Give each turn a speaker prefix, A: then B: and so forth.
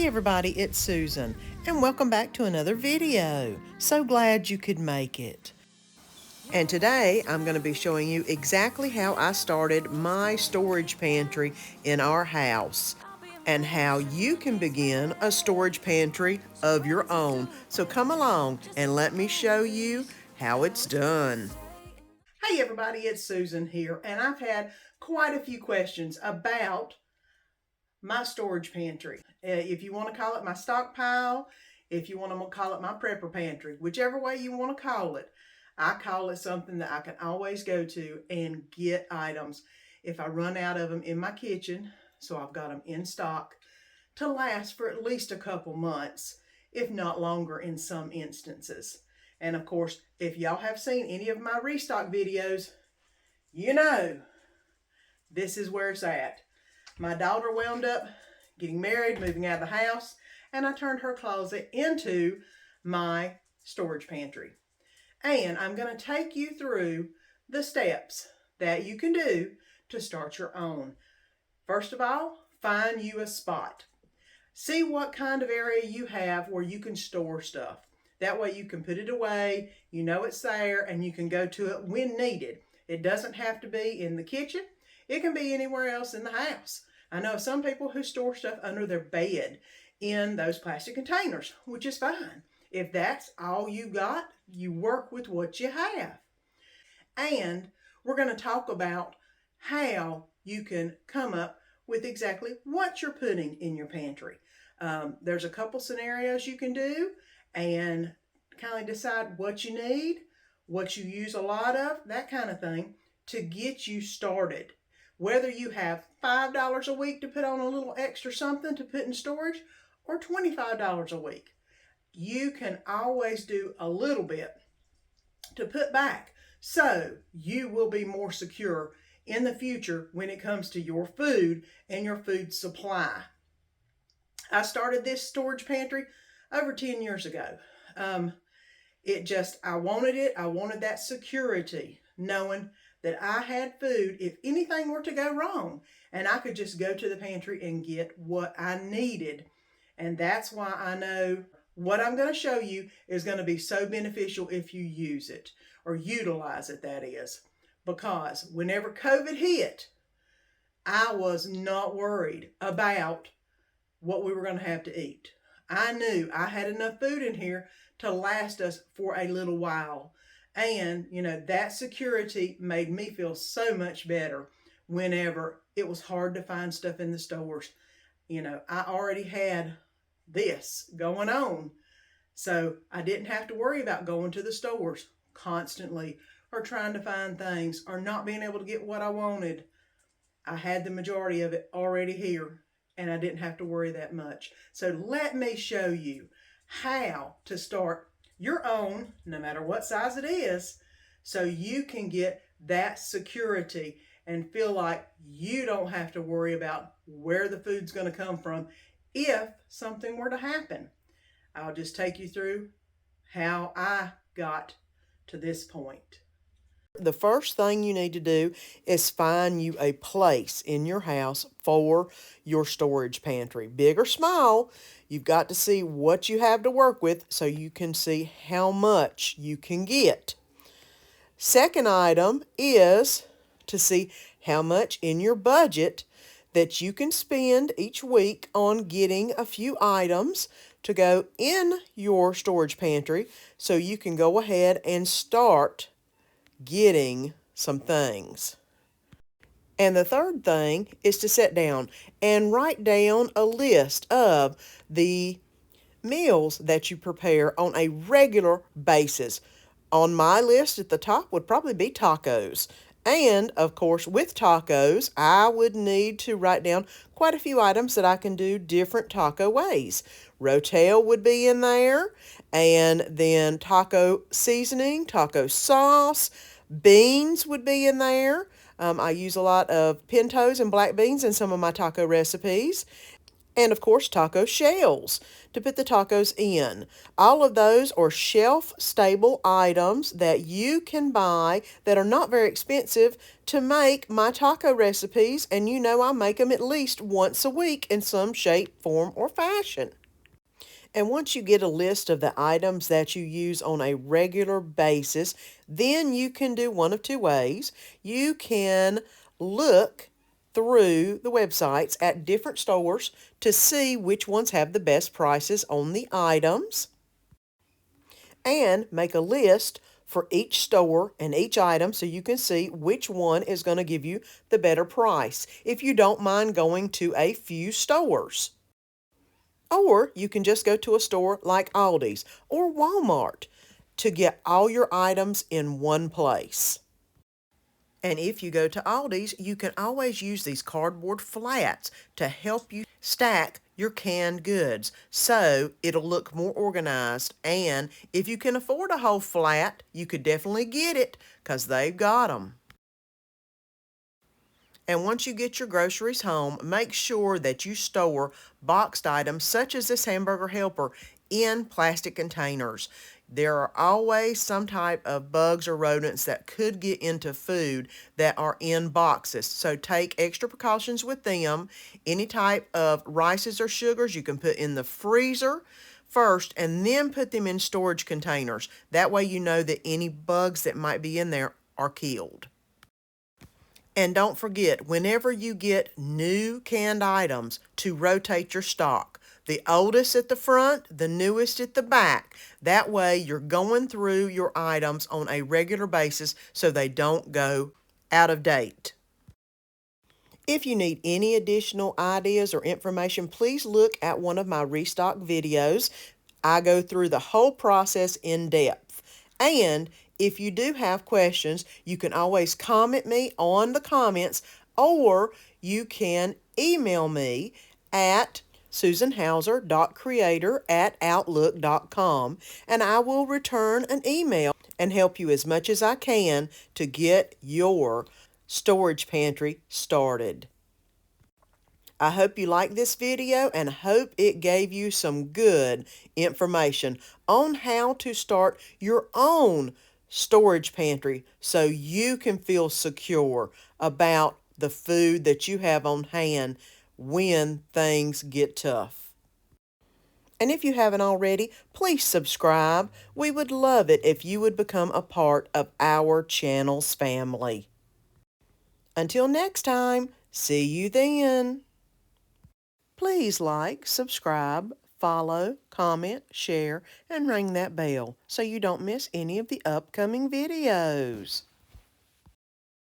A: Hey everybody, it's Susan, and welcome back to another video. So glad you could make it. And today I'm going to be showing you exactly how I started my storage pantry in our house and how you can begin a storage pantry of your own. So come along and let me show you how it's done. Hey everybody, it's Susan here, and I've had quite a few questions about my storage pantry. If you want to call it my stockpile, if you want to call it my prepper pantry, whichever way you want to call it, I call it something that I can always go to and get items if I run out of them in my kitchen. So I've got them in stock to last for at least a couple months, if not longer in some instances. And of course, if y'all have seen any of my restock videos, you know this is where it's at. My daughter wound up getting married, moving out of the house, and I turned her closet into my storage pantry. And I'm going to take you through the steps that you can do to start your own. First of all, find you a spot. See what kind of area you have where you can store stuff. That way you can put it away, you know it's there, and you can go to it when needed. It doesn't have to be in the kitchen. It can be anywhere else in the house. I know some people who store stuff under their bed in those plastic containers, which is fine. If that's all you got, you work with what you have. And we're going to talk about how you can come up with exactly what you're putting in your pantry. There's a couple scenarios you can do and kind of decide what you need, what you use a lot of, that kind of thing, to get you started. Whether you have $5 a week to put on a little extra something to put in storage or $25 a week, you can always do a little bit to put back so you will be more secure in the future when it comes to your food and your food supply. I started this storage pantry over 10 years ago. I wanted it. I wanted that security, knowing that I had food if anything were to go wrong, and I could just go to the pantry and get what I needed. And that's why I know what I'm going to show you is going to be so beneficial if you use it, or utilize it, that is. Because whenever COVID hit, I was not worried about what we were going to have to eat. I knew I had enough food in here to last us for a little while. And, that security made me feel so much better whenever it was hard to find stuff in the stores. I already had this going on. So I didn't have to worry about going to the stores constantly or trying to find things or not being able to get what I wanted. I had the majority of it already here and I didn't have to worry that much. So let me show you how to start your own, no matter what size it is, so you can get that security and feel like you don't have to worry about where the food's going to come from if something were to happen. I'll just take you through how I got to this point. The first thing you need to do is find you a place in your house for your storage pantry. Big or small, you've got to see what you have to work with so you can see how much you can get. Second item is to see how much in your budget that you can spend each week on getting a few items to go in your storage pantry so you can go ahead and start getting some things. And the third thing is to sit down and write down a list of the meals that you prepare on a regular basis. On my list at the top would probably be tacos. And, of course, with tacos, I would need to write down quite a few items that I can do different taco ways. Rotel would be in there, and then taco seasoning, taco sauce, beans would be in there. I use a lot of pintos and black beans in some of my taco recipes. And of course, taco shells to put the tacos in. All of those are shelf-stable items that you can buy that are not very expensive to make my taco recipes, and you know I make them at least once a week in some shape, form, or fashion. And once you get a list of the items that you use on a regular basis, then you can do one of two ways. You can look through the websites at different stores to see which ones have the best prices on the items and make a list for each store and each item so you can see which one is going to give you the better price if you don't mind going to a few stores. Or you can just go to a store like Aldi's or Walmart to get all your items in one place. And if you go to Aldi's, you can always use these cardboard flats to help you stack your canned goods so it'll look more organized. And if you can afford a whole flat, you could definitely get it because they've got them. And once you get your groceries home, make sure that you store boxed items such as this hamburger helper in plastic containers. There are always some type of bugs or rodents that could get into food that are in boxes. So take extra precautions with them. Any type of rices or sugars you can put in the freezer first and then put them in storage containers. That way you know that any bugs that might be in there are killed. And don't forget, whenever you get new canned items, to rotate your stock. The oldest at the front, the newest at the back. That way you're going through your items on a regular basis so they don't go out of date. If you need any additional ideas or information, please look at one of my restock videos. I go through the whole process in depth. And if you do have questions, you can always comment me on the comments, or you can email me at susanhauser.creator@outlook.com, and I will return an email and help you as much as I can to get your storage pantry started. I hope you liked this video and hope it gave you some good information on how to start your own storage pantry so you can feel secure about the food that you have on hand when things get tough. And if you haven't already, please subscribe. We would love it if you would become a part of our channel's family. Until next time, see you then. Please like, subscribe, follow, comment, share, and ring that bell so you don't miss any of the upcoming videos.